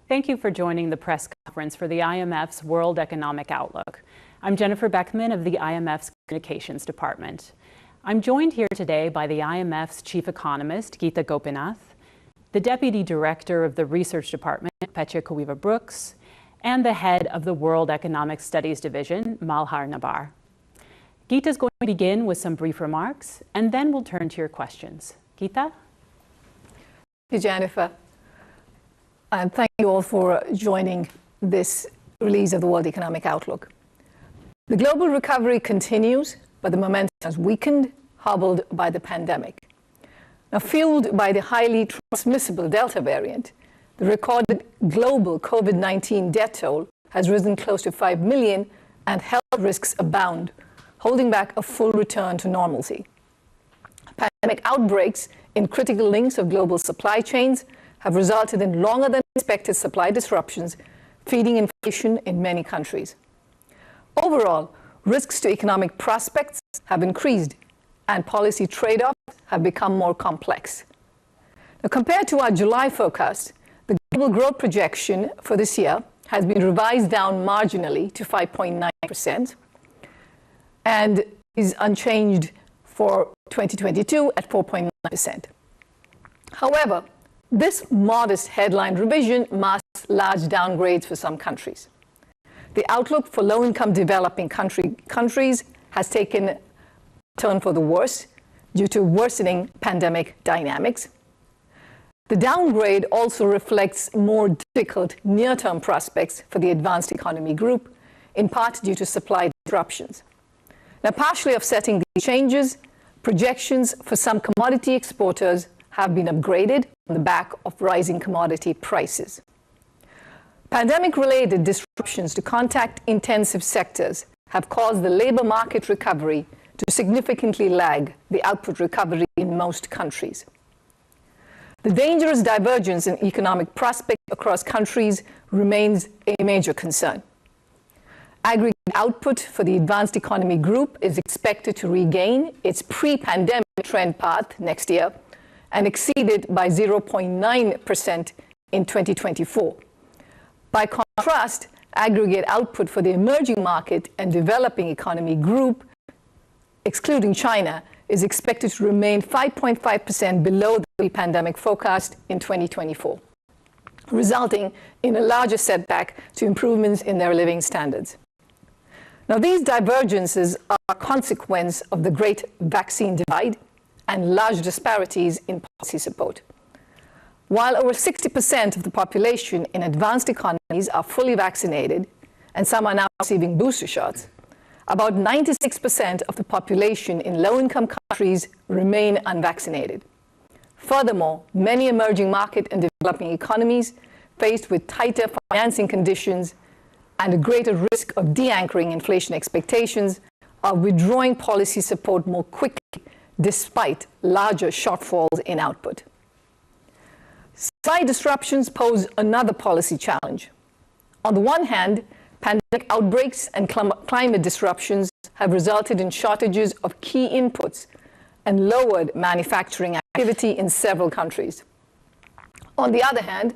Thank you for joining the press conference for the IMF's World Economic Outlook. I'm Jennifer Beckman of the IMF's Communications Department. I'm joined here today by the IMF's Chief Economist, Gita Gopinath, the Deputy Director of the Research Department, Petya Koeva, and the Head of the World Economic Studies Division, Malhar Nabar. Gita is going to begin with some brief remarks, and then we'll turn to your questions. Gita? Thank you, Jennifer. And thank you all for joining this release of the World Economic Outlook. The global recovery continues, but the momentum has weakened, hobbled by the pandemic. Now, fueled by the highly transmissible Delta variant, the recorded global COVID-19 death toll has risen close to 5 million, and health risks abound, holding back a full return to normalcy. Pandemic outbreaks in critical links of global supply chains have resulted in longer than expected supply disruptions, feeding inflation in many countries. Overall, risks to economic prospects have increased, and policy trade-offs have become more complex. Now, compared to our July forecast, the global growth projection for this year has been revised down marginally to 5.9% and is unchanged for 2022 at 4.9%. However, this modest headline revision masks large downgrades for some countries. The outlook for low-income developing countries has taken a turn for the worse due to worsening pandemic dynamics. The downgrade also reflects more difficult near-term prospects for the advanced economy group, in part due to supply disruptions. Now, partially offsetting these changes, projections for some commodity exporters have been upgraded on the back of rising commodity prices. Pandemic-related disruptions to contact-intensive sectors have caused the labor market recovery to significantly lag the output recovery in most countries. The dangerous divergence in economic prospects across countries remains a major concern. Aggregate output for the advanced economy group is expected to regain its pre-pandemic trend path next year and exceeded by 0.9% in 2024. By contrast, aggregate output for the emerging market and developing economy group, excluding China, is expected to remain 5.5% below the pre-pandemic forecast in 2024, resulting in a larger setback to improvements in their living standards. Now, these divergences are a consequence of the great vaccine divide and large disparities in policy support. While over 60% of the population in advanced economies are fully vaccinated, and some are now receiving booster shots, about 96% of the population in low-income countries remain unvaccinated. Furthermore, many emerging market and developing economies, faced with tighter financing conditions and a greater risk of de-anchoring inflation expectations, are withdrawing policy support more quickly despite larger shortfalls in output. Supply disruptions pose another policy challenge. On the one hand, pandemic outbreaks and climate disruptions have resulted in shortages of key inputs and lowered manufacturing activity in several countries. On the other hand,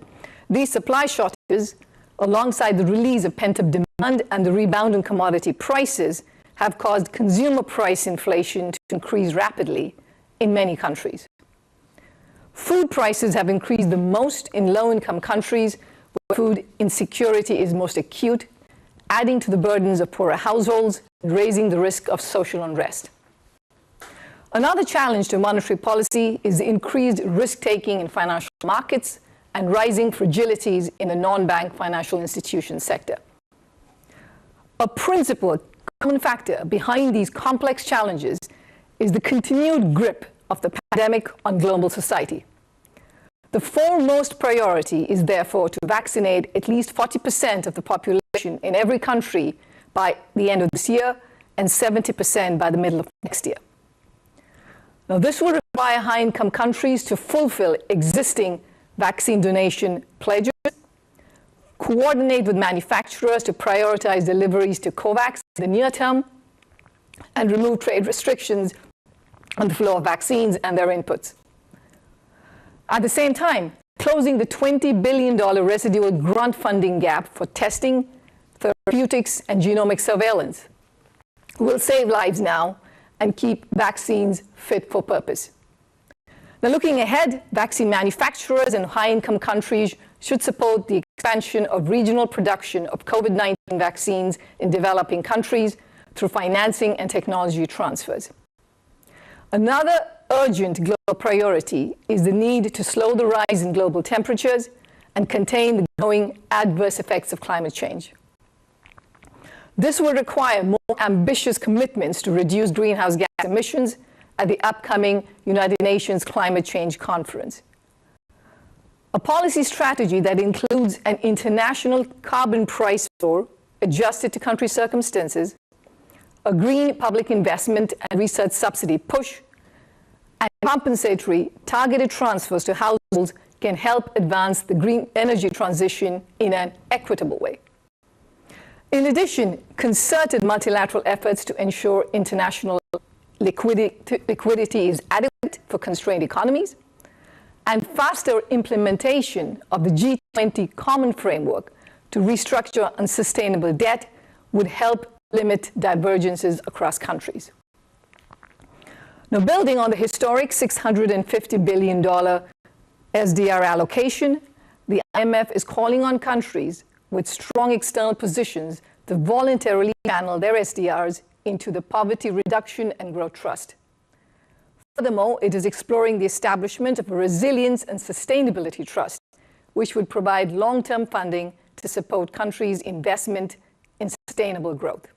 these supply shortages, alongside the release of pent-up demand and the rebound in commodity prices, have caused consumer price inflation to increase rapidly in many countries. Food prices have increased the most in low-income countries where food insecurity is most acute, adding to the burdens of poorer households and raising the risk of social unrest. Another challenge to monetary policy is the increased risk-taking in financial markets and rising fragilities in the non-bank financial institution sector. A principal common factor behind these complex challenges is the continued grip of the pandemic on global society. The foremost priority is therefore to vaccinate at least 40% of the population in every country by the end of this year and 70% by the middle of next year. Now, this will require high-income countries to fulfill existing vaccine donation pledges, coordinate with manufacturers to prioritize deliveries to COVAX in the near term, and remove trade restrictions on the flow of vaccines and their inputs. At the same time, closing the $20 billion residual grant funding gap for testing, therapeutics, and genomic surveillance will save lives now and keep vaccines fit for purpose. Now, looking ahead, vaccine manufacturers in high-income countries should support the expansion of regional production of COVID-19 vaccines in developing countries through financing and technology transfers. Another urgent global priority is the need to slow the rise in global temperatures and contain the growing adverse effects of climate change. This will require more ambitious commitments to reduce greenhouse gas emissions at the upcoming United Nations Climate Change Conference. A policy strategy that includes an international carbon price floor adjusted to country circumstances, a green public investment and research subsidy push, and compensatory targeted transfers to households can help advance the green energy transition in an equitable way. In addition, concerted multilateral efforts to ensure international liquidity is adequate for constrained economies, and faster implementation of the G20 common framework to restructure unsustainable debt would help limit divergences across countries. Now, building on the historic $650 billion SDR allocation, the IMF is calling on countries with strong external positions to voluntarily channel their SDRs into the Poverty Reduction and Growth Trust. Furthermore, it is exploring the establishment of a Resilience and Sustainability Trust, which would provide long-term funding to support countries' investment in sustainable growth.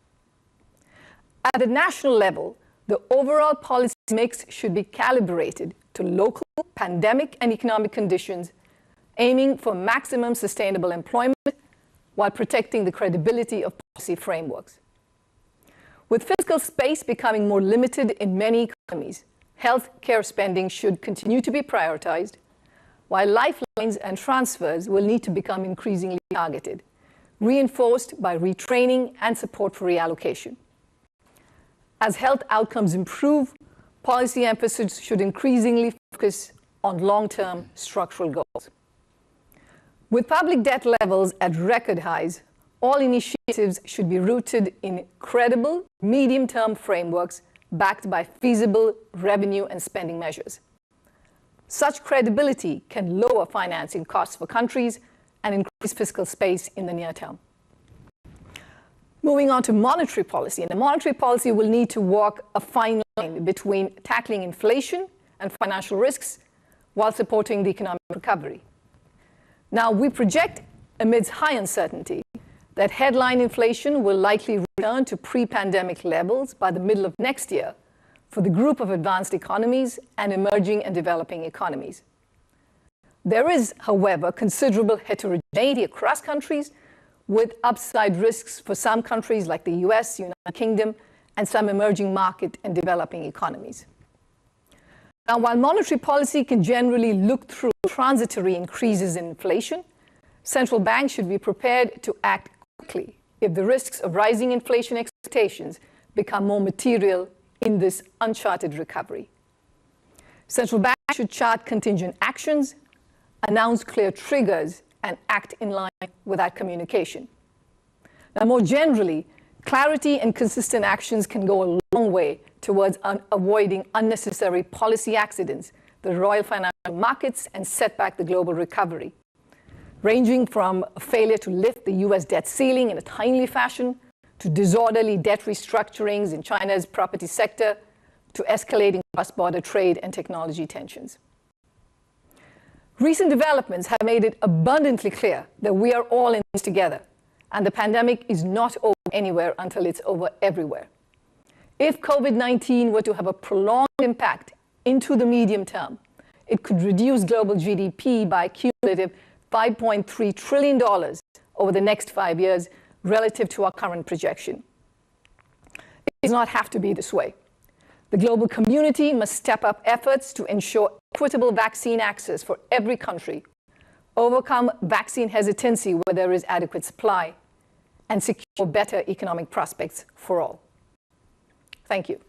At the national level, the overall policy mix should be calibrated to local pandemic and economic conditions, aiming for maximum sustainable employment while protecting the credibility of policy frameworks. With fiscal space becoming more limited in many economies, health care spending should continue to be prioritized, while lifelines and transfers will need to become increasingly targeted, reinforced by retraining and support for reallocation. As health outcomes improve, policy emphasis should increasingly focus on long-term structural goals. With public debt levels at record highs, all initiatives should be rooted in credible, medium-term frameworks backed by feasible revenue and spending measures. Such credibility can lower financing costs for countries and increase fiscal space in the near term. Moving on to monetary policy. And the monetary policy will need to walk a fine line between tackling inflation and financial risks while supporting the economic recovery. Now, we project, amidst high uncertainty, that headline inflation will likely return to pre-pandemic levels by the middle of next year for the group of advanced economies and emerging and developing economies. There is, however, considerable heterogeneity across countries, with upside risks for some countries like the US, United Kingdom, and some emerging market and developing economies. Now, while monetary policy can generally look through transitory increases in inflation, central banks should be prepared to act quickly if the risks of rising inflation expectations become more material in this uncharted recovery. Central banks should chart contingent actions, announce clear triggers, and act in line with that communication. Now, more generally, clarity and consistent actions can go a long way towards avoiding unnecessary policy accidents that roil financial markets and set back the global recovery, ranging from a failure to lift the US debt ceiling in a timely fashion, to disorderly debt restructurings in China's property sector, to escalating cross-border trade and technology tensions. Recent developments have made it abundantly clear that we are all in this together, and the pandemic is not over anywhere until it's over everywhere. If COVID-19 were to have a prolonged impact into the medium term, it could reduce global GDP by a cumulative $5.3 trillion over the next 5 years relative to our current projection. It does not have to be this way. The global community must step up efforts to ensure equitable vaccine access for every country, overcome vaccine hesitancy where there is adequate supply, and secure better economic prospects for all. Thank you.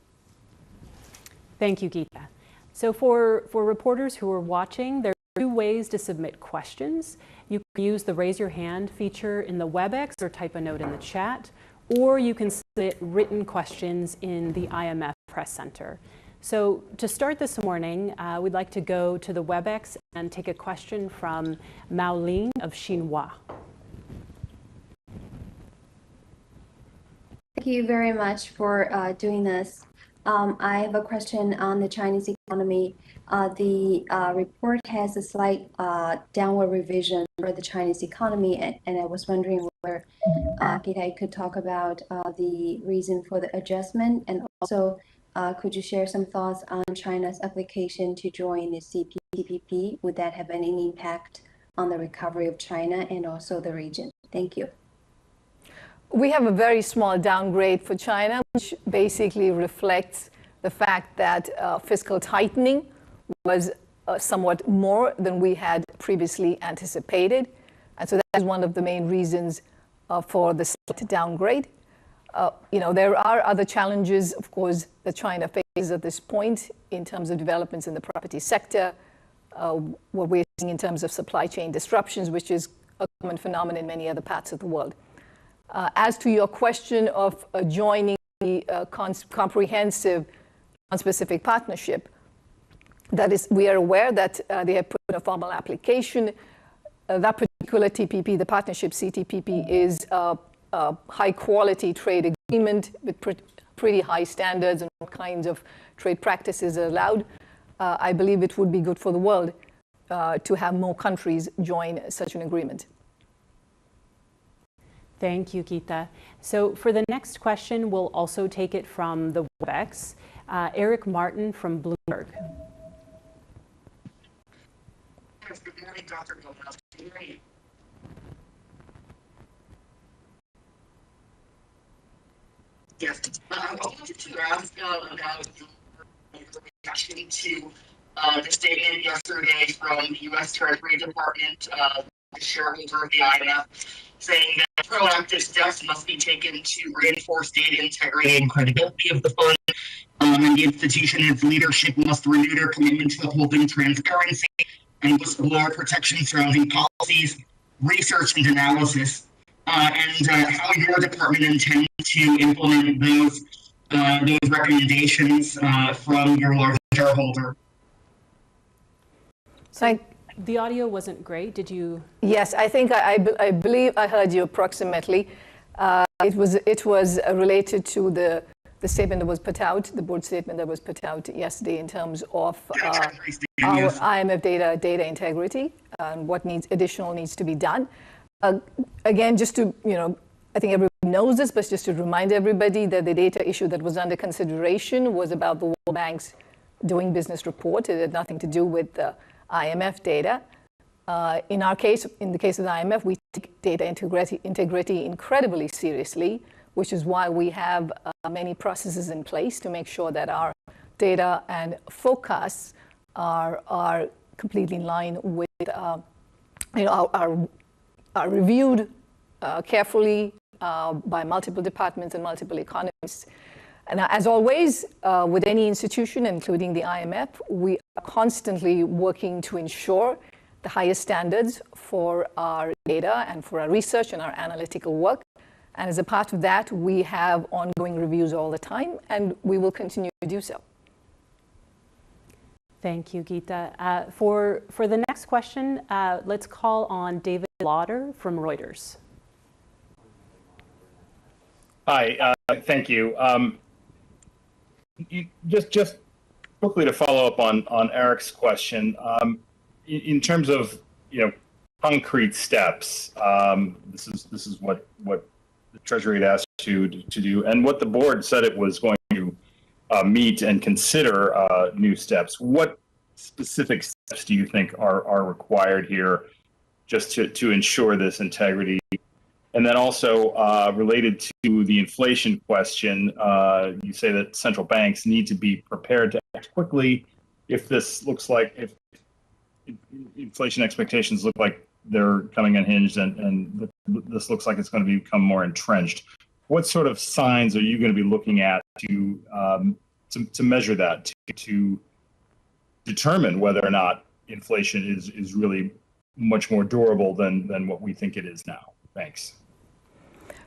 Thank you, Gita. So for reporters who are watching, there's two ways to submit questions. You can use the raise your hand feature in the WebEx or type a note in the chat, or you can submit written questions in the IMF Press Center. So to start this morning, we'd like to go to the WebEx and take a question from Mao Ling of Xinhua. Thank you very much for doing this. I have a question on the Chinese economy. The report has a slight downward revision for the Chinese economy, and I was wondering whether Gita could talk about the reason for the adjustment, and also could you share some thoughts on China's application to join the CPTPP? Would that have any impact on the recovery of China and also the region? Thank you. We have a very small downgrade for China, which basically reflects the fact that fiscal tightening was somewhat more than we had previously anticipated. And so that is one of the main reasons for the slight downgrade. There are other challenges, of course, that China faces at this point in terms of developments in the property sector, what we're seeing in terms of supply chain disruptions, which is a common phenomenon in many other parts of the world. As to your question of joining the comprehensive non-specific partnership, that is, we are aware that they have put in a formal application. That particular TPP, the partnership CTPP, is a high-quality trade agreement with pretty high standards and all kinds of trade practices are allowed. I believe it would be good for the world to have more countries join such an agreement. Thank you, Gita. So for the next question, we'll also take it from the WebEx. Eric Martin from Bloomberg. Yes, good morning, Dr. Gopinath. Can you hear me? Yes. I wanted to ask about your reaction to the statement yesterday from the U.S. Treasury Department, the shareholder of the IMF, saying that proactive steps must be taken to reinforce data integrity and credibility of the fund, and the institution and its leadership must renew their commitment to upholding transparency and whistleblower protection surrounding policies, research, and analysis, and how your department intends to implement those recommendations from your largest shareholder. So the audio wasn't great. Did you? Yes, I think I believe I heard you approximately. It was related to the statement that was put out, the board statement that was put out yesterday in terms of our IMF data integrity and what additional needs to be done. Again, just to, I think everybody knows this, but just to remind everybody that the data issue that was under consideration was about the World Bank's doing business report. It had nothing to do with the IMF data. In our case, in the case of the IMF, we take data integrity incredibly seriously, which is why we have many processes in place to make sure that our data and forecasts are completely in line with, are reviewed carefully by multiple departments and multiple economists. And as always, with any institution, including the IMF, we are constantly working to ensure the highest standards for our data and for our research and our analytical work. And as a part of that, we have ongoing reviews all the time, and we will continue to do so. Thank you, Gita. For the next question, let's call on David Lauder from Reuters. Hi, thank you. Just quickly to follow up on Eric's question, in terms of concrete steps, this is what the Treasury had asked you to do, and what the board said it was going to meet and consider new steps. What specific steps do you think are required here, just to ensure this integrity? And then also related to the inflation question, you say that central banks need to be prepared to act quickly if inflation expectations look like they're coming unhinged and this looks like it's going to become more entrenched. What sort of signs are you going to be looking at to measure that, to determine whether or not inflation is really much more durable than what we think it is now? Thanks.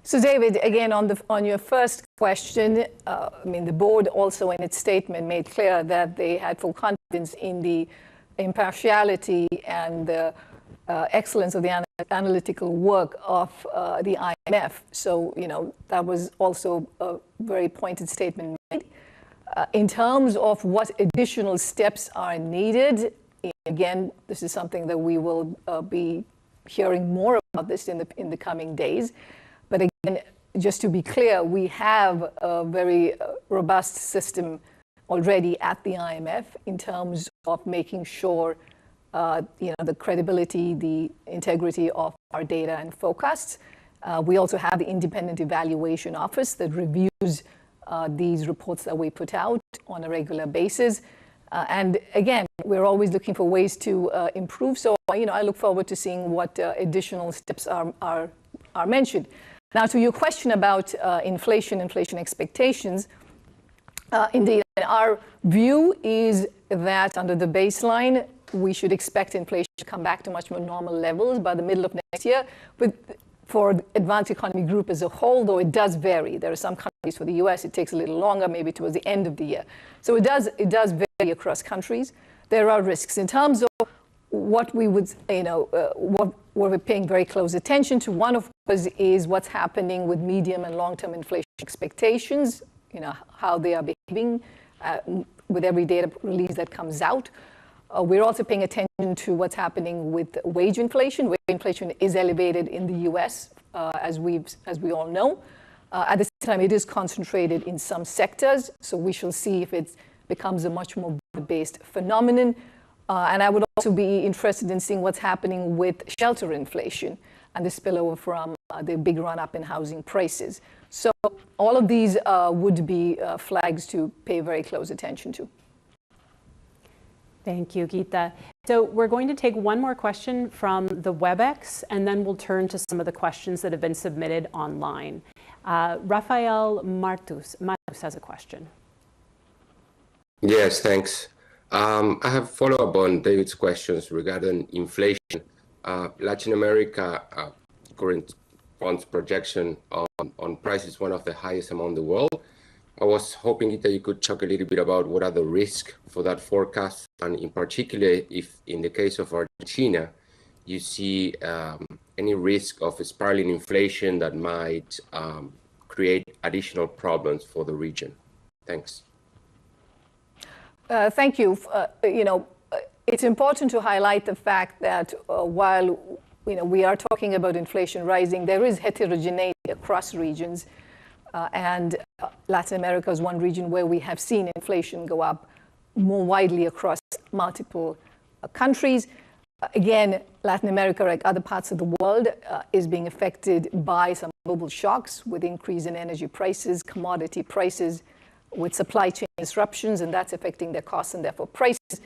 So David, again, on your first question, I mean, the board also in its statement made clear that they had full confidence in the impartiality and the excellence of the analytical work of the IMF. So, that was also a very pointed statement made. In terms of what additional steps are needed, again, this is something that we will be hearing more about this in the coming days. But again, just to be clear, we have a very robust system already at the IMF in terms of making sure the credibility, the integrity of our data and forecasts. We also have the Independent Evaluation Office that reviews these reports that we put out on a regular basis. And again, we're always looking for ways to improve. So, I look forward to seeing what additional steps are mentioned. Now, to your question about inflation expectations, indeed, our view is that under the baseline, we should expect inflation to come back to much more normal levels by the middle of next year. But for the advanced economy group as a whole, though it does vary. There are some countries, for the US, it takes a little longer, maybe towards the end of the year. So it does vary across countries. There are risks. In terms of what we would, what we're paying very close attention to, one of course is what's happening with medium and long-term inflation expectations, how they are behaving with every data release that comes out. We're also paying attention to what's happening with wage inflation. Wage inflation is elevated in the US, as we all know. At the same time, it is concentrated in some sectors, so we shall see if it becomes a much more broad-based phenomenon. And I would also be interested in seeing what's happening with shelter inflation and the spillover from the big run-up in housing prices. So all of these would be flags to pay very close attention to. Thank you, Gita. So we're going to take one more question from the WebEx, and then we'll turn to some of the questions that have been submitted online. Rafael Martus has a question. Yes, thanks. I have follow-up on David's questions regarding inflation. Latin America current funds projection on price is one of the highest among the world. I was hoping that you could talk a little bit about what are the risks for that forecast, and in particular, if in the case of Argentina, you see any risk of spiraling inflation that might create additional problems for the region. Thanks. Thank you. It's important to highlight the fact that while we are talking about inflation rising, there is heterogeneity across regions. And Latin America is one region where we have seen inflation go up more widely across multiple countries. Again, Latin America, like other parts of the world, is being affected by some global shocks with increase in energy prices, commodity prices, with supply chain disruptions, and that's affecting their costs and therefore prices.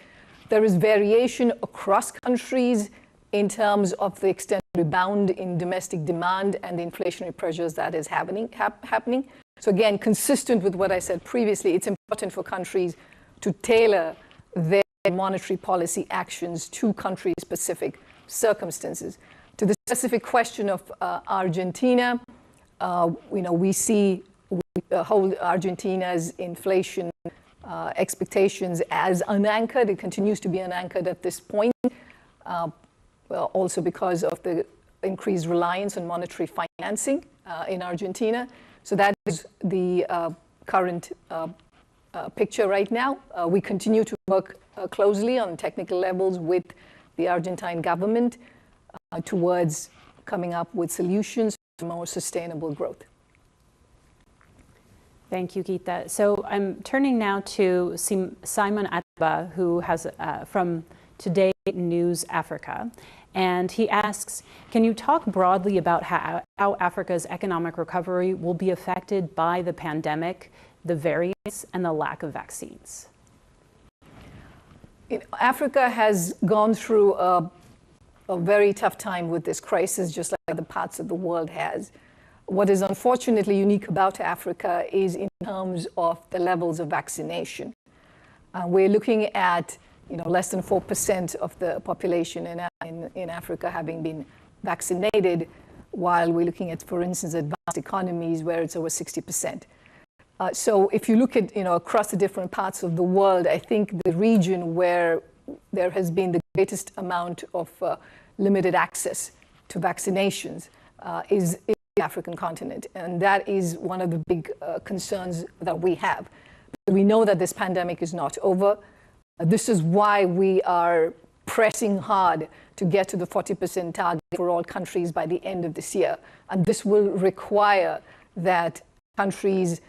There is variation across countries in terms of the extent of rebound in domestic demand and the inflationary pressures that is happening. So again, consistent with what I said previously, it's important for countries to tailor their monetary policy actions to country-specific circumstances. To the specific question of Argentina, we hold Argentina's inflation expectations as unanchored. It continues to be unanchored at this point, also because of the increased reliance on monetary financing in Argentina. So that is the current picture right now. We continue to work closely on technical levels with the Argentine government towards coming up with solutions for more sustainable growth. Thank you, Gita. So I'm turning now to Simon Atba, who has from Today News Africa. And he asks, can you talk broadly about how Africa's economic recovery will be affected by the pandemic, the variants, and the lack of vaccines? Africa has gone through a very tough time with this crisis, just like other parts of the world has. What is unfortunately unique about Africa is in terms of the levels of vaccination. We're looking at less than 4% of the population in Africa having been vaccinated, while we're looking at, for instance, advanced economies where it's over 60%. So if you look at, across the different parts of the world, I think the region where there has been the greatest amount of limited access to vaccinations is the African continent. And that is one of the big concerns that we have. We know that this pandemic is not over. This is why we are pressing hard to get to the 40% target for all countries by the end of this year. And this will require that countries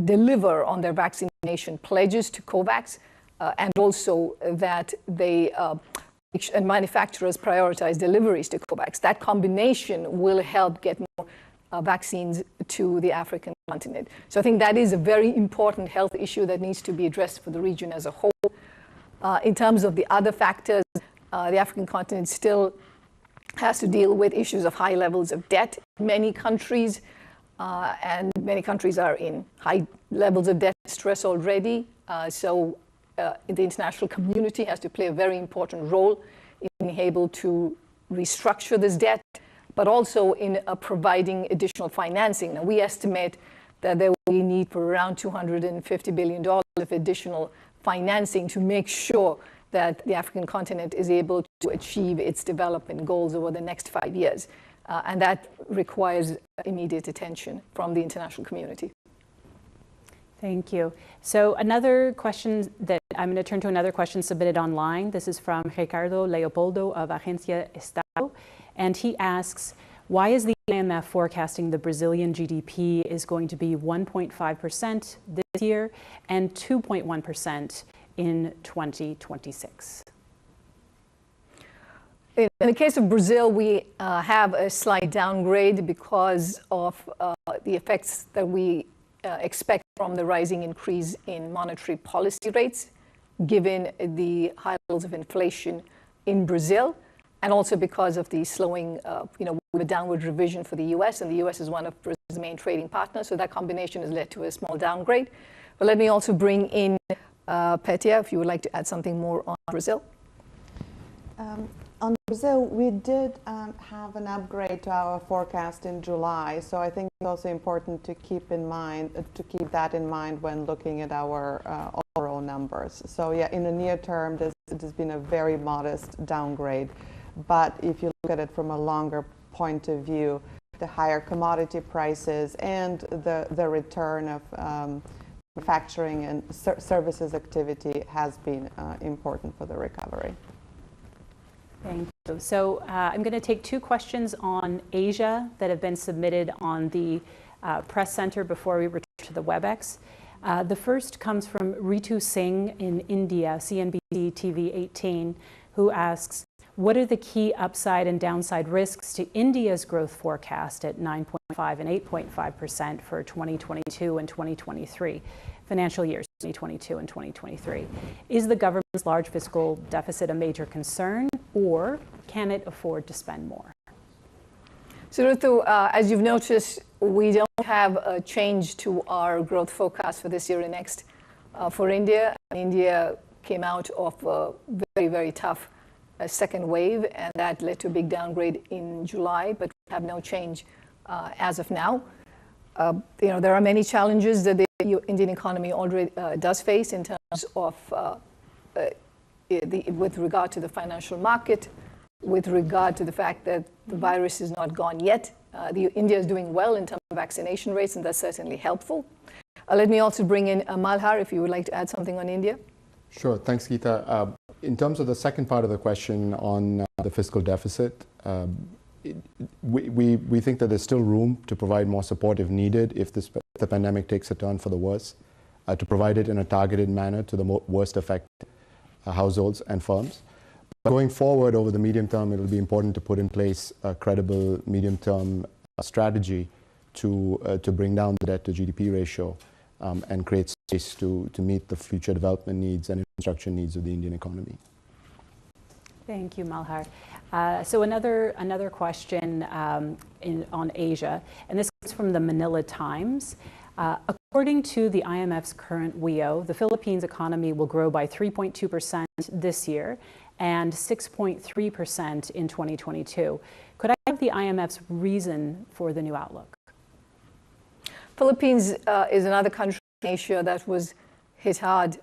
deliver on their vaccination pledges to COVAX, and also that they and manufacturers prioritize deliveries to COVAX. That combination will help get more vaccines to the African continent. So I think that is a very important health issue that needs to be addressed for the region as a whole. In terms of the other factors, the African continent still has to deal with issues of high levels of debt. Many countries, and many countries are in high levels of debt stress already. So the international community has to play a very important role in being able to restructure this debt, but also in providing additional financing. Now, we estimate that there will be a need for around $250 billion of additional financing to make sure that the African continent is able to achieve its development goals over the next 5 years. And that requires immediate attention from the international community. Thank you. So another question that I'm going to turn to another question submitted online. This is from Ricardo Leopoldo of Agencia Estado. And he asks, why is the IMF forecasting the Brazilian GDP is going to be 1.5% this year and 2.1% in 2026? In the case of Brazil, we have a slight downgrade because of the effects that we expect from the rising increase in monetary policy rates, given the high levels of inflation in Brazil, and also because of the slowing, the downward revision for the U.S., and the U.S. is one of Brazil's main trading partners, so that combination has led to a small downgrade. But let me also bring in Petya, if you would like to add something more on Brazil. On Brazil, we did have an upgrade to our forecast in July, so I think it's also important to keep that in mind when looking at our overall numbers. So yeah, in the near term, it has been a very modest downgrade, but if you look at it from a longer point of view, the higher commodity prices and the return of manufacturing and services activity has been important for the recovery. Thank you. So I'm going to take two questions on Asia that have been submitted on the Press Center before we return to the WebEx. The first comes from Ritu Singh in India, CNBC TV 18, who asks, what are the key upside and downside risks to India's growth forecast at 9.5 and 8.5% for 2022 and 2023, financial years 2022 and 2023? Is the government's large fiscal deficit a major concern, or can it afford to spend more? So Ritu, as you've noticed, we don't have a change to our growth forecast for this year and next for India. India came out of a very, very tough second wave, and that led to a big downgrade in July, but we have no change as of now. There are many challenges that the Indian economy already does face in terms of with regard to the financial market, with regard to the fact that the virus is not gone yet. India is doing well in terms of vaccination rates, and that's certainly helpful. Let me also bring in Malhar, if you would like to add something on India. Sure, thanks, Gita. In terms of the second part of the question on the fiscal deficit, we think that there's still room to provide more support if needed, if the pandemic takes a turn for the worse, to provide it in a targeted manner to the worst affected households and firms. But going forward over the medium term, it will be important to put in place a credible medium-term strategy to bring down the debt to GDP ratio and create space to meet the future development needs and infrastructure needs of the Indian economy. Thank you, Malhar. So another question on Asia, and this comes from the Manila Times. According to the IMF's current WEO, the Philippines economy will grow by 3.2% this year and 6.3% in 2022. Could I have the IMF's reason for the new outlook? Philippines is another country in Asia that was hit hard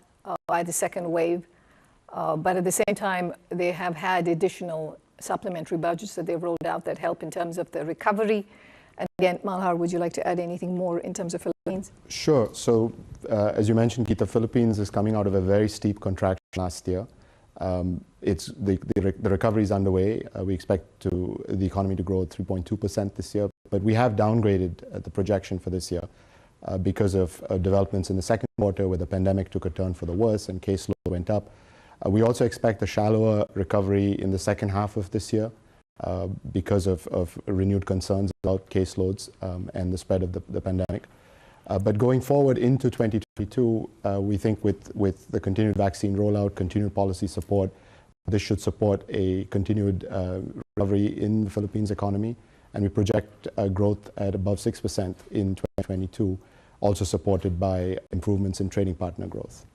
by the second wave, but at the same time, they have had additional supplementary budgets that they've rolled out that help in terms of the recovery. And again, Malhar, would you like to add anything more in terms of Philippines? Sure. So, as you mentioned, Gita, Philippines is coming out of a very steep contraction last year. The recovery is underway. We expect the economy to grow at 3.2% this year, but we have downgraded the projection for this year because of developments in the second quarter where the pandemic took a turn for the worse and caseload went up. We also expect a shallower recovery in the second half of this year because of renewed concerns about caseloads and the spread of the pandemic. But going forward into 2022, we think with the continued vaccine rollout, continued policy support, this should support a continued recovery in the Philippines economy. And we project growth at above 6% in 2022, also supported by improvements in trading partner growth.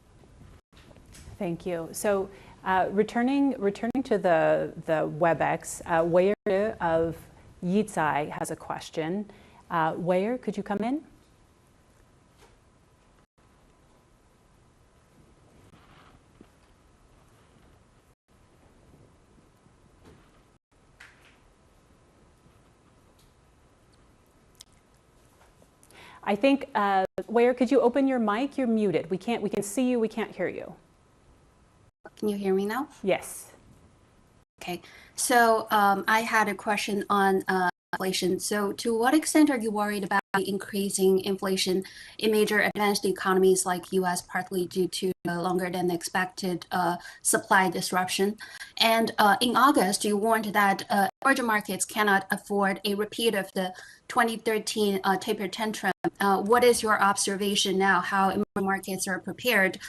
Thank you. So returning to the WebEx, Weyer of Yitzai has a question. Weyer, could you come in? I think, Weyer, could you open your mic? You're muted. We can see you, we can't hear you. Can you hear me now? Yes. Okay, so I had a question on inflation. So to what extent are you worried about increasing inflation in major advanced economies like US, partly due to longer than expected supply disruption? And in August, you warned that emerging markets cannot afford a repeat of the 2013 taper tantrum. What is your observation now, how emerging markets are prepared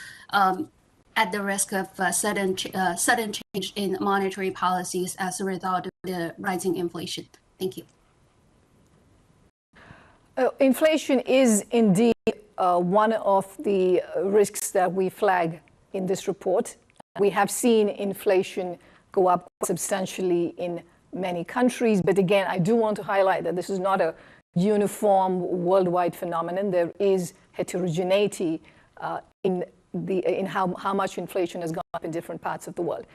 at the risk of sudden change in monetary policies as a result of the rising inflation? Thank you. Inflation is indeed one of the risks that we flag in this report. We have seen inflation go up substantially in many countries, but again, I do want to highlight that this is not a uniform worldwide phenomenon. There is heterogeneity in how much inflation has gone up in different parts of the world.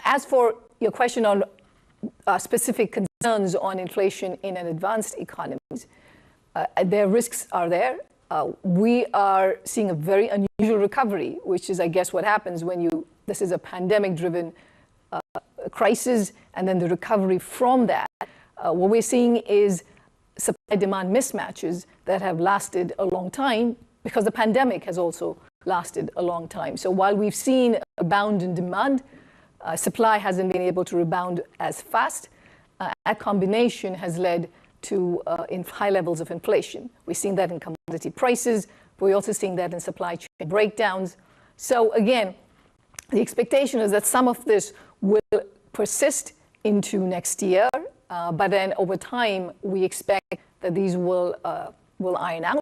As for your question on specific concerns on inflation in an advanced economies, their risks are there. We are seeing a very unusual recovery, which is, I guess, what happens when this is a pandemic-driven crisis, and then the recovery from that. What we're seeing is supply-demand mismatches that have lasted a long time because the pandemic has also lasted a long time. So while we've seen a bound in demand, supply hasn't been able to rebound as fast. That combination has led to high levels of inflation. We're seeing that in commodity prices, but we're also seeing that in supply chain breakdowns. So again, the expectation is that some of this will persist into next year, but then over time, we expect that these will iron out,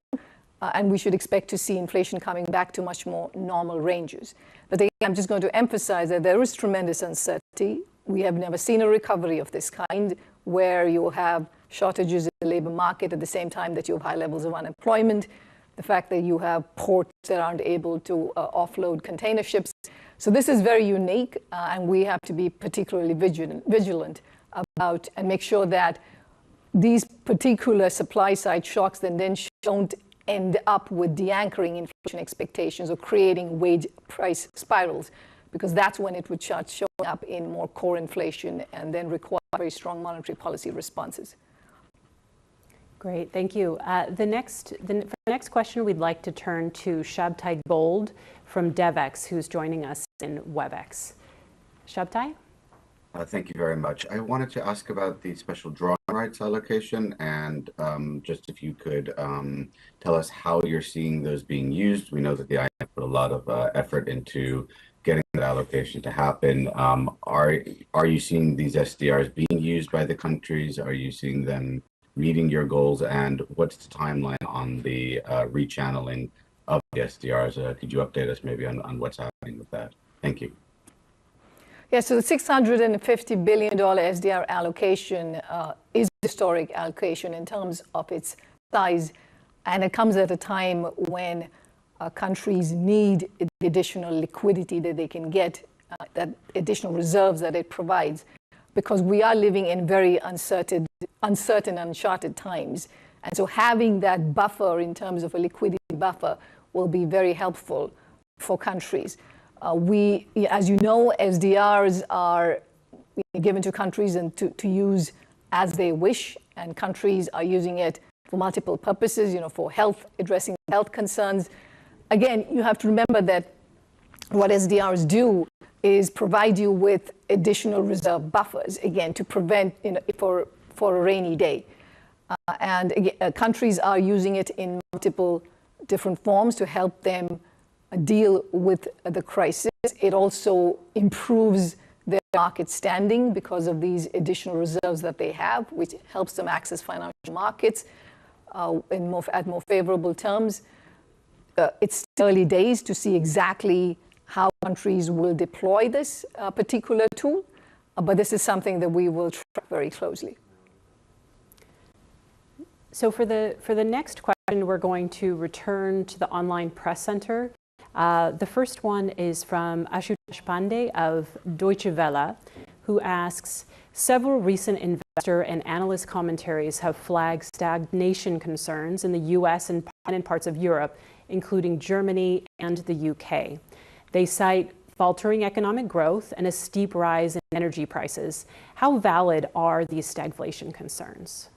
and we should expect to see inflation coming back to much more normal ranges. But again, I'm just going to emphasize that there is tremendous uncertainty. We have never seen a recovery of this kind, where you have shortages in the labor market at the same time that you have high levels of unemployment, the fact that you have ports that aren't able to offload container ships. So this is very unique, and we have to be particularly vigilant about and make sure that these particular supply-side shocks then don't end up with de-anchoring inflation expectations or creating wage price spirals, because that's when it would start showing up in more core inflation and then require very strong monetary policy responses. Great, thank you. For the next question, we'd like to turn to Shabtai Gold from DevEx, who's joining us in WebEx. Shabtai? Thank you very much. I wanted to ask about the special drawing rights allocation, and just if you could tell us how you're seeing those being used. We know that the IMF put a lot of effort into getting that allocation to happen. Are you seeing these SDRs being used by the countries? Are you seeing them meeting your goals, and what's the timeline on the rechanneling of the SDRs? Could you update us maybe on what's happening with that? Thank you. Yeah, so the $650 billion SDR allocation is a historic allocation in terms of its size, and it comes at a time when countries need the additional liquidity that they can get, that additional reserves that it provides, because we are living in very uncertain, uncharted times. And so having that buffer in terms of a liquidity buffer will be very helpful for countries. As you know, SDRs are given to countries and to use as they wish, and countries are using it for multiple purposes, for health, addressing health concerns. Again, you have to remember that what SDRs do is provide you with additional reserve buffers, again, to prevent, for a rainy day. And again, countries are using it in multiple different forms to help them deal with the crisis. It also improves their market standing because of these additional reserves that they have, which helps them access financial markets at more favorable terms. It's still early days to see exactly how countries will deploy this particular tool, but this is something that we will track very closely. So for the next question, we're going to return to the online press center. The first one is from Ashutosh Pandey of Deutsche Welle, who asks, several recent investor and analyst commentaries have flagged stagnation concerns in the US and in parts of Europe, including Germany and the UK. They cite faltering economic growth and a steep rise in energy prices. How valid are these stagflation concerns?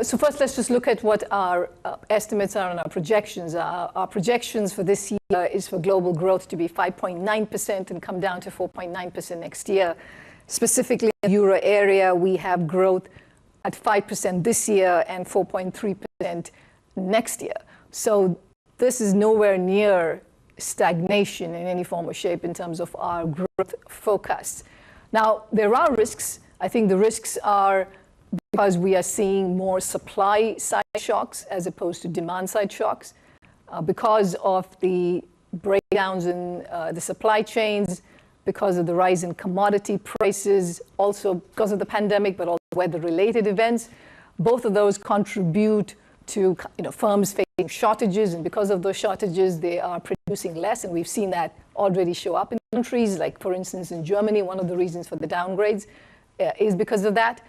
So first, let's just look at what our estimates are and our projections. Our projections for this year is for global growth to be 5.9% and come down to 4.9% next year. Specifically in the euro area, we have growth at 5% this year and 4.3% next year. So this is nowhere near stagnation in any form or shape in terms of our growth forecasts. Now, there are risks. I think the risks are because we are seeing more supply side shocks as opposed to demand side shocks, because of the breakdowns in the supply chains, because of the rise in commodity prices, also because of the pandemic, but also weather-related events. Both of those contribute to firms facing shortages, and because of those shortages, they are producing less, and we've seen that already show up in countries, like for instance in Germany. One of the reasons for the downgrades is because of that.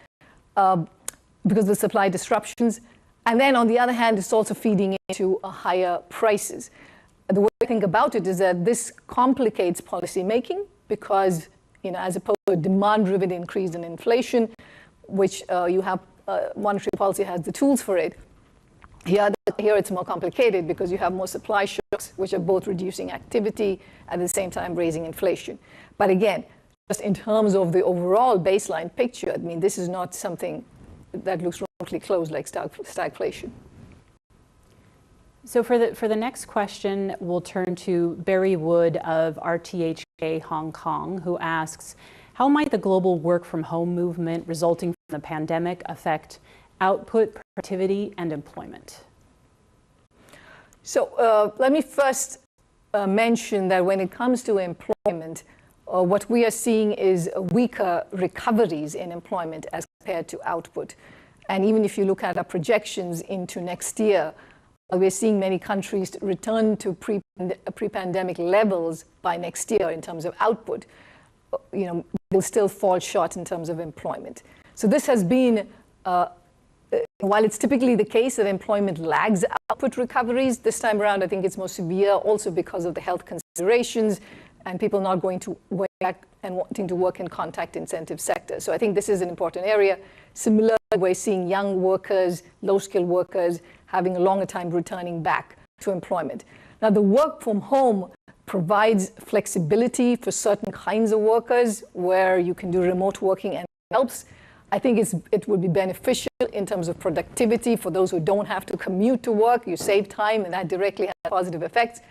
Because of the supply disruptions. And then on the other hand, it's also feeding into higher prices. The way I think about it is that this complicates policy making because, as opposed to a demand-driven increase in inflation, which you have, monetary policy has the tools for it. Here it's more complicated because you have more supply shocks, which are both reducing activity at the same time raising inflation. But again, just in terms of the overall baseline picture, I mean, this is not something that looks remotely close like stagflation. So for the next question, we'll turn to Barry Wood of RTHK Hong Kong, who asks, how might the global work from home movement resulting from the pandemic affect output, productivity, and employment? So let me first mention that when it comes to employment, what we are seeing is weaker recoveries in employment as compared to output. And even if you look at our projections into next year, we're seeing many countries return to pre-pandemic levels by next year in terms of output. Will still fall short in terms of employment. So this has been, while it's typically the case that employment lags output recoveries, this time around I think it's more severe also because of the health considerations and people not going back and wanting to work in contact incentive sectors. So I think this is an important area. Similarly, we're seeing young workers, low-skilled workers, having a longer time returning back to employment. Now, the work from home provides flexibility for certain kinds of workers where you can do remote working and it helps. I think it would be beneficial in terms of productivity for those who don't have to commute to work. You save time, and that directly has positive effects.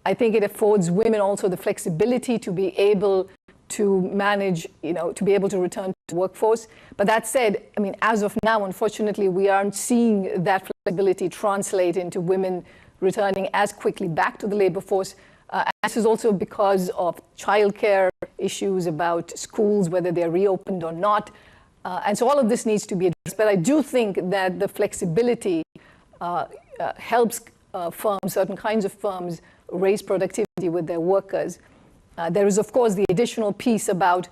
I think it affords women also the flexibility to be able to manage, to be able to return to the workforce. But that said, I mean, as of now, unfortunately, we aren't seeing that flexibility translate into women returning as quickly back to the labor force. And this is also because of childcare issues about schools, whether they're reopened or not. And so all of this needs to be addressed. But I do think that the flexibility helps firms, certain kinds of firms, raise productivity with their workers. There is, of course, the additional piece about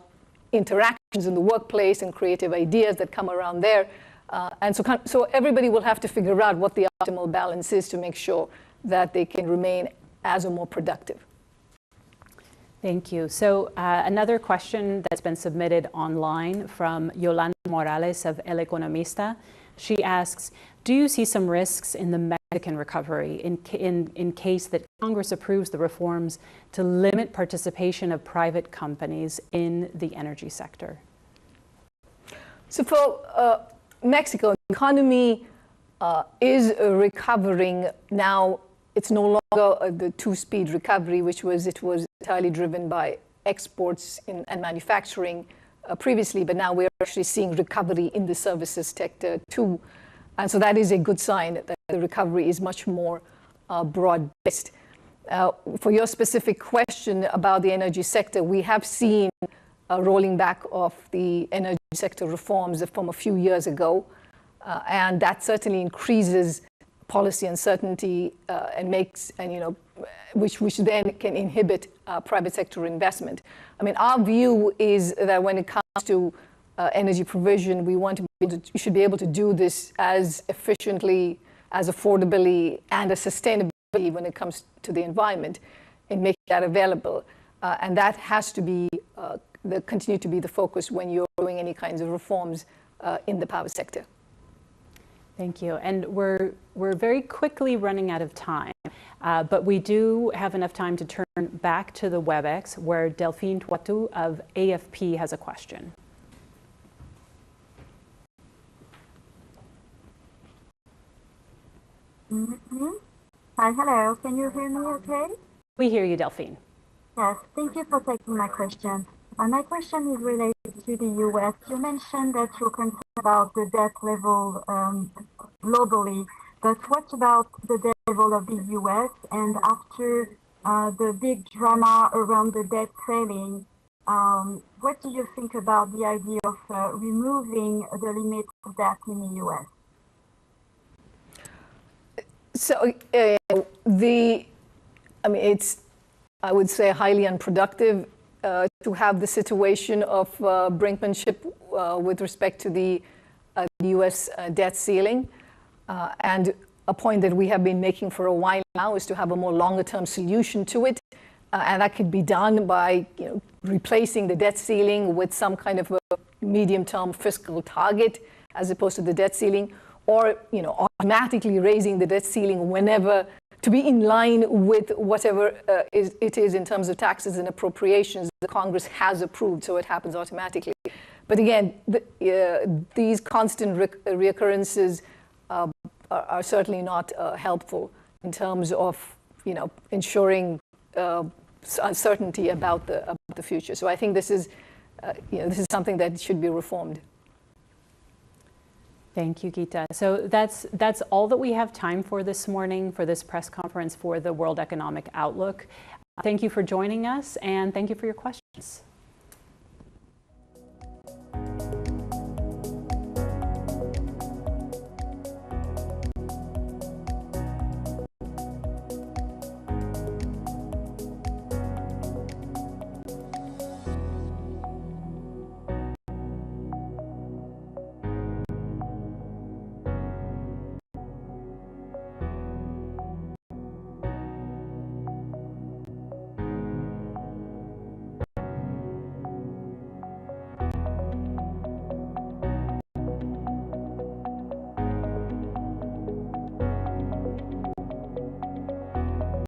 interactions in the workplace and creative ideas that come around there. And so everybody will have to figure out what the optimal balance is to make sure that they can remain as or more productive. Thank you. So another question that's been submitted online from Yolanda Morales of El Economista. She asks, do you see some risks in the Mexican recovery in case that Congress approves the reforms to limit participation of private companies in the energy sector? So for Mexico, the economy is recovering now. It's no longer the two-speed recovery, it was entirely driven by exports and manufacturing previously, but now we're actually seeing recovery in the services sector too. And so that is a good sign that the recovery is much more broad-based. For your specific question about the energy sector, we have seen a rolling back of the energy sector reforms from a few years ago, and that certainly increases policy uncertainty which then can inhibit private sector investment. I mean, our view is that when it comes to energy provision, we should be able to do this as efficiently, as affordably, and as sustainably when it comes to the environment, and make that available. And that has to be continue to be the focus when you're doing any kinds of reforms in the power sector. Thank you. And we're very quickly running out of time, but we do have enough time to turn back to the WebEx, where Delphine Toitou of AFP has a question. Hi, hello. Can you hear me okay? We hear you, Delphine. Yes, thank you for taking my question. My question is related to the U.S. You mentioned that you're concerned about the debt level globally, but what about the debt level of the U.S.? And after the big drama around the debt ceiling, what do you think about the idea of removing the limit of debt in the U.S.? So it's, I would say, highly unproductive to have the situation of brinkmanship with respect to the U.S. debt ceiling. And a point that we have been making for a while now is to have a more longer-term solution to it. And that could be done by replacing the debt ceiling with some kind of a medium-term fiscal target as opposed to the debt ceiling, or automatically raising the debt ceiling whenever, to be in line with whatever it is in terms of taxes and appropriations the Congress has approved, so it happens automatically. But again, these constant reoccurrences are certainly not helpful in terms of ensuring certainty about the future. So I think this is something that should be reformed. Thank you, Gita. So that's all that we have time for this morning for this press conference for the World Economic Outlook. Thank you for joining us, and thank you for your questions.